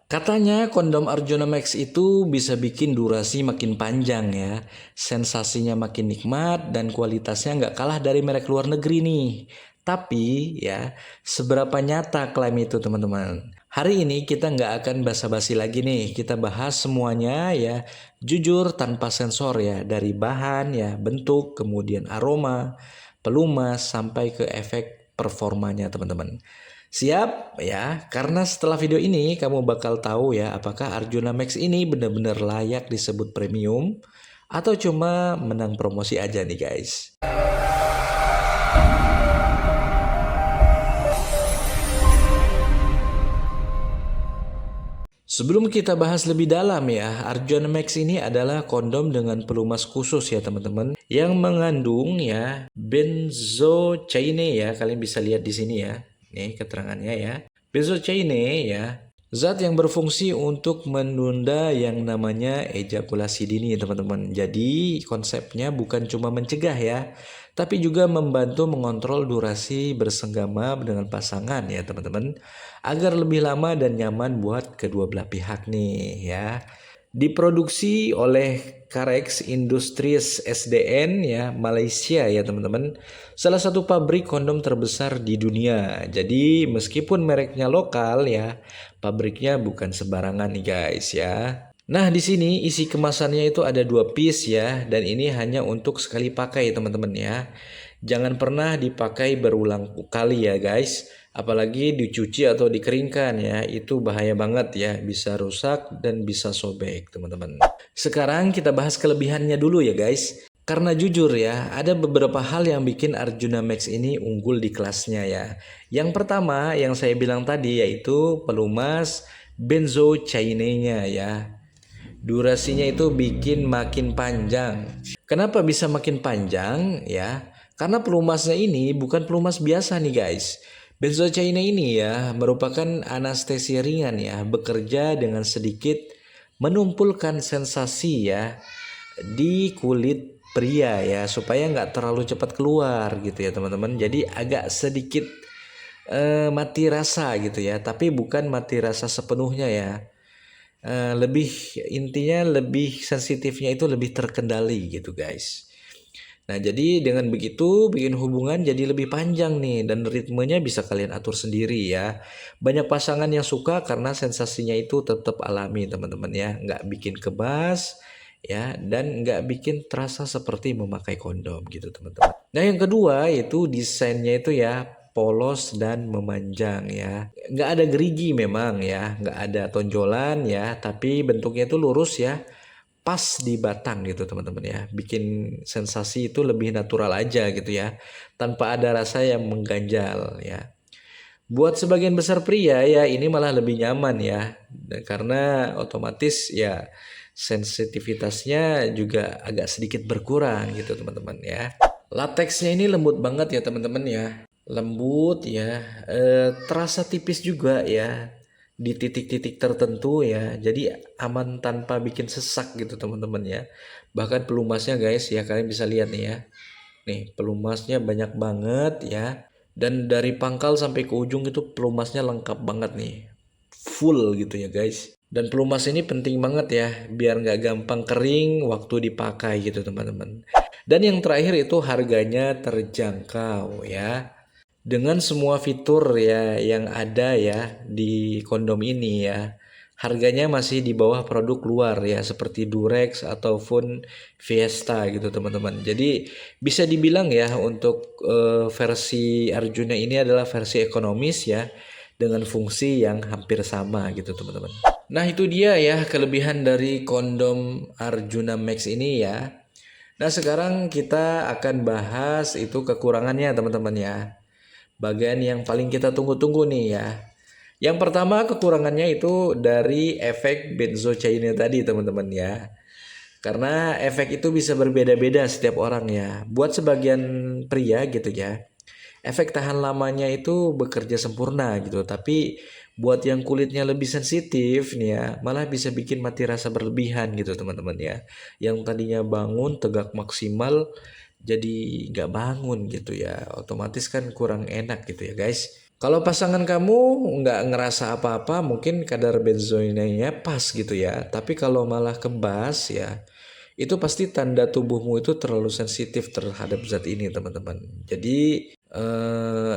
Katanya kondom Arjuna Max itu bisa bikin durasi makin panjang ya, sensasinya makin nikmat dan kualitasnya nggak kalah dari merek luar negeri nih. Tapi ya, seberapa nyata klaim itu teman-teman? Hari ini kita nggak akan basa-basi lagi nih, kita bahas semuanya ya, jujur tanpa sensor ya, dari bahan ya, bentuk, kemudian aroma, pelumas, sampai ke efek performanya teman-teman. Siap ya, karena setelah video ini kamu bakal tahu ya apakah Arjuna Max ini benar-benar layak disebut premium atau cuma menang promosi aja nih guys. Sebelum kita bahas lebih dalam ya, Arjuna Max ini adalah kondom dengan pelumas khusus ya teman-teman, yang mengandung ya benzocaine ya, kalian bisa lihat di sini ya. Nih keterangannya ya. Benzocaine ya, zat yang berfungsi untuk menunda yang namanya ejakulasi dini teman-teman. Jadi konsepnya bukan cuma mencegah ya, tapi juga membantu mengontrol durasi bersenggama dengan pasangan ya teman-teman, agar lebih lama dan nyaman buat kedua belah pihak nih ya. Diproduksi oleh Carex Industries SDN ya, Malaysia ya teman-teman. Salah satu pabrik kondom terbesar di dunia. Jadi meskipun mereknya lokal ya, pabriknya bukan sembarangan nih guys ya. Nah, di sini isi kemasannya itu ada 2 piece ya, dan ini hanya untuk sekali pakai teman-teman ya. Jangan pernah dipakai berulang kali ya guys, apalagi dicuci atau dikeringkan ya, itu bahaya banget ya, bisa rusak dan bisa sobek teman-teman. Sekarang kita bahas kelebihannya dulu ya guys. Karena jujur ya, ada beberapa hal yang bikin Arjuna Max ini unggul di kelasnya ya. Yang pertama yang saya bilang tadi yaitu pelumas benzocaine-nya ya. Durasinya itu bikin makin panjang. Kenapa bisa makin panjang ya? Karena pelumasnya ini bukan pelumas biasa nih guys. Benzocaine ini ya merupakan anestesi ringan ya, bekerja dengan sedikit menumpulkan sensasi ya di kulit pria ya, supaya nggak terlalu cepat keluar gitu ya teman-teman. Jadi agak sedikit mati rasa gitu ya, tapi bukan mati rasa sepenuhnya ya. Lebih intinya lebih sensitifnya itu lebih terkendali gitu guys. Nah jadi dengan begitu bikin hubungan jadi lebih panjang nih, dan ritmenya bisa kalian atur sendiri ya. Banyak pasangan yang suka karena sensasinya itu tetap alami teman-teman ya, nggak bikin kebas ya, dan nggak bikin terasa seperti memakai kondom gitu teman-teman. Nah yang kedua itu desainnya itu ya polos dan memanjang ya. Nggak ada gerigi memang ya, nggak ada tonjolan ya, tapi bentuknya itu lurus ya, pas di batang gitu teman-teman ya. Bikin sensasi itu lebih natural aja gitu ya, tanpa ada rasa yang mengganjal ya. Buat sebagian besar pria ya ini malah lebih nyaman ya, karena otomatis ya sensitivitasnya juga agak sedikit berkurang gitu teman-teman ya. Lateksnya ini lembut banget ya teman-teman ya, lembut ya, terasa tipis juga ya di titik-titik tertentu ya, jadi aman tanpa bikin sesak gitu teman-teman ya. Bahkan pelumasnya guys ya, kalian bisa lihat nih ya, nih pelumasnya banyak banget ya, dan dari pangkal sampai ke ujung itu pelumasnya lengkap banget nih, full gitu ya guys. Dan pelumas ini penting banget ya, biar nggak gampang kering waktu dipakai gitu teman-teman. Dan yang terakhir itu harganya terjangkau ya. Dengan semua fitur ya yang ada ya di kondom ini ya, harganya masih di bawah produk luar ya, seperti Durex ataupun Fiesta gitu teman-teman. Jadi bisa dibilang ya untuk versi Arjuna ini adalah versi ekonomis ya, dengan fungsi yang hampir sama gitu teman-teman. Nah itu dia ya kelebihan dari kondom Arjuna Max ini ya. Nah sekarang kita akan bahas itu kekurangannya teman-teman ya. Bagian yang paling kita tunggu-tunggu nih ya. Yang pertama kekurangannya itu dari efek benzocaine tadi teman-teman ya. Karena efek itu bisa berbeda-beda setiap orang ya. Buat sebagian pria gitu ya, efek tahan lamanya itu bekerja sempurna gitu. Tapi buat yang kulitnya lebih sensitif nih ya, malah bisa bikin mati rasa berlebihan gitu teman-teman ya. Yang tadinya bangun tegak maksimal jadi nggak bangun gitu ya. Otomatis kan kurang enak gitu ya guys. Kalau pasangan kamu nggak ngerasa apa-apa, mungkin kadar benzoinnya pas gitu ya. Tapi kalau malah kebas ya, itu pasti tanda tubuhmu itu terlalu sensitif terhadap zat ini, teman-teman. Jadi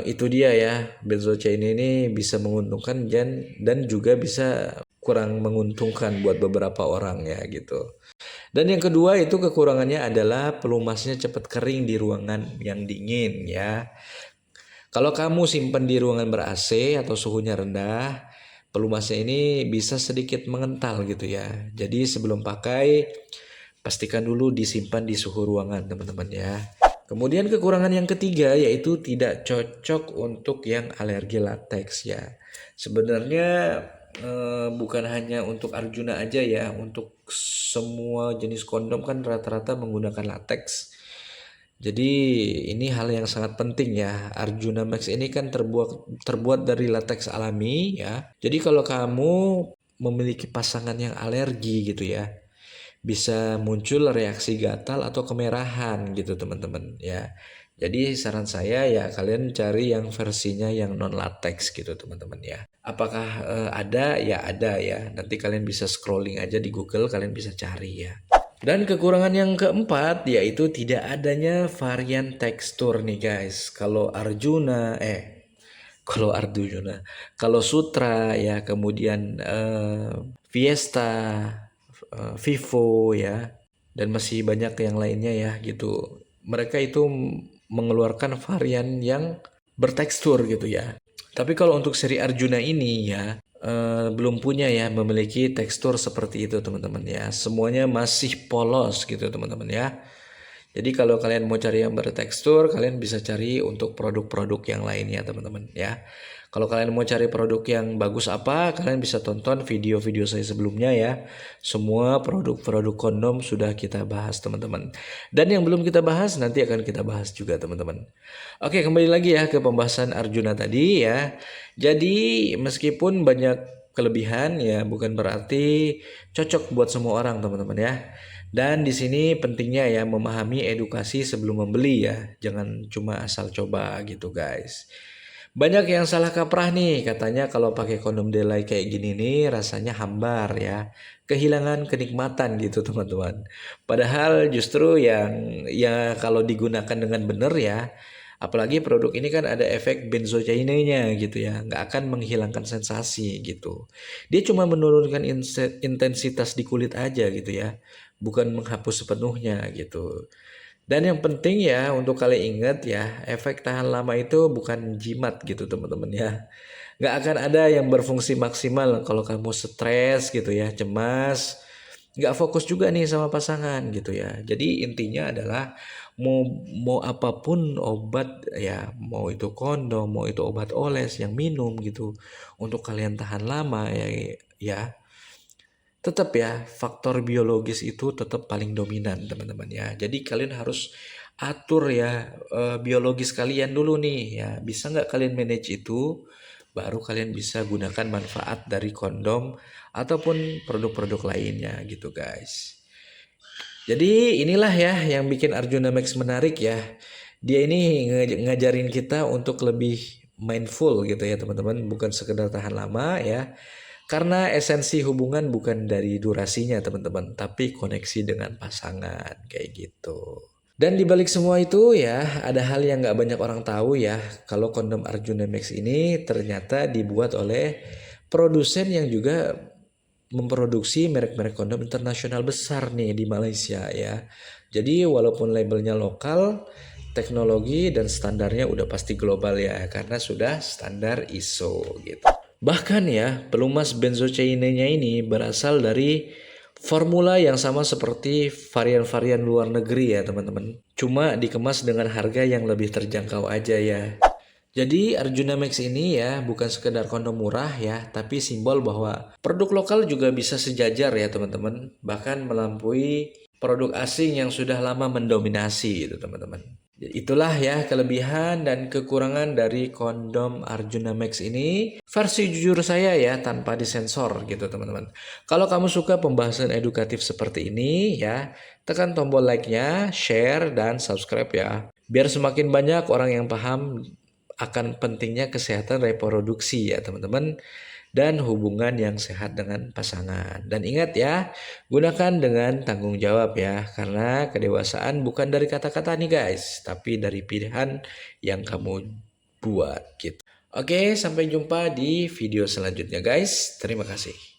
itu dia ya, benzocaine ini bisa menguntungkan dan juga bisa kurang menguntungkan buat beberapa orang ya gitu. Dan yang kedua itu kekurangannya adalah pelumasnya cepat kering di ruangan yang dingin ya. Kalau kamu simpan di ruangan ber-AC atau suhunya rendah, pelumasnya ini bisa sedikit mengental gitu ya. Jadi sebelum pakai, pastikan dulu disimpan di suhu ruangan teman-teman ya. Kemudian kekurangan yang ketiga yaitu tidak cocok untuk yang alergi lateks ya. Sebenarnya bukan hanya untuk Arjuna aja ya, untuk semua jenis kondom kan rata-rata menggunakan lateks. Jadi ini hal yang sangat penting ya. Arjuna Max ini kan terbuat dari lateks alami ya. Jadi kalau kamu memiliki pasangan yang alergi gitu ya, bisa muncul reaksi gatal atau kemerahan gitu teman-teman ya. Jadi saran saya ya kalian cari yang versinya yang non latex gitu teman-teman ya. Apakah ada? Ya ada ya. Nanti kalian bisa scrolling aja di Google, kalian bisa cari ya. Dan kekurangan yang keempat yaitu tidak adanya varian tekstur nih guys. Kalau Sutra ya, kemudian Fiesta, Vivo ya, dan masih banyak yang lainnya ya gitu. Mereka itu mengeluarkan varian yang bertekstur gitu ya. Tapi kalau untuk seri Arjuna ini ya belum punya ya memiliki tekstur seperti itu teman-teman ya. Semuanya masih polos gitu teman-teman ya. Jadi kalau kalian mau cari yang bertekstur, kalian bisa cari untuk produk-produk yang lainnya teman-teman ya. Kalau kalian mau cari produk yang bagus apa, kalian bisa tonton video-video saya sebelumnya ya. Semua produk-produk kondom sudah kita bahas teman-teman. Dan yang belum kita bahas nanti akan kita bahas juga teman-teman. Oke, kembali lagi ya ke pembahasan Arjuna tadi ya. Jadi meskipun banyak kelebihan ya bukan berarti cocok buat semua orang teman-teman ya. Dan di sini pentingnya ya memahami edukasi sebelum membeli ya. Jangan cuma asal coba gitu guys. Banyak yang salah kaprah nih, katanya kalau pakai kondom delay kayak gini nih rasanya hambar ya. Kehilangan kenikmatan gitu teman-teman. Padahal justru yang kalau digunakan dengan benar ya, apalagi produk ini kan ada efek benzocaine-nya gitu ya, nggak akan menghilangkan sensasi gitu. Dia cuma menurunkan intensitas di kulit aja gitu ya, bukan menghapus sepenuhnya gitu. Dan yang penting ya untuk kalian ingat ya, efek tahan lama itu bukan jimat gitu teman-teman ya. Nggak akan ada yang berfungsi maksimal kalau kamu stres gitu ya, cemas, nggak fokus juga nih sama pasangan gitu ya. Jadi intinya adalah mau mau apapun obat ya, mau itu kondom, mau itu obat oles yang minum gitu, untuk kalian tahan lama ya, tetap ya faktor biologis itu tetap paling dominan teman-teman ya. Jadi kalian harus atur ya biologis kalian dulu nih ya. Bisa nggak kalian manage itu? Baru kalian bisa gunakan manfaat dari kondom ataupun produk-produk lainnya gitu guys. Jadi inilah ya yang bikin Arjuna Max menarik ya. Dia ini ngajarin kita untuk lebih mindful gitu ya teman-teman, bukan sekedar tahan lama ya. Karena esensi hubungan bukan dari durasinya teman-teman, tapi koneksi dengan pasangan kayak gitu. Dan dibalik semua itu ya, ada hal yang nggak banyak orang tahu ya, kalau kondom Arjuna Max ini ternyata dibuat oleh produsen yang juga memproduksi merek-merek kondom internasional besar nih di Malaysia ya. Jadi walaupun labelnya lokal, teknologi dan standarnya udah pasti global ya, karena sudah standar ISO gitu. Bahkan ya, pelumas benzocaine-nya ini berasal dari formula yang sama seperti varian-varian luar negeri ya teman-teman. Cuma dikemas dengan harga yang lebih terjangkau aja ya. Jadi Arjuna Max ini ya bukan sekedar kondom murah ya, tapi simbol bahwa produk lokal juga bisa sejajar ya teman-teman. Bahkan melampaui produk asing yang sudah lama mendominasi gitu teman-teman. Itulah ya kelebihan dan kekurangan dari kondom Arjuna Max ini. Versi jujur saya ya tanpa disensor gitu teman-teman. Kalau kamu suka pembahasan edukatif seperti ini ya, tekan tombol like-nya, share dan subscribe ya. Biar semakin banyak orang yang paham akan pentingnya kesehatan reproduksi ya teman-teman, dan hubungan yang sehat dengan pasangan. Dan ingat ya, gunakan dengan tanggung jawab ya, karena kedewasaan bukan dari kata-kata nih guys, tapi dari pilihan yang kamu buat gitu. Oke, sampai jumpa di video selanjutnya guys. Terima kasih.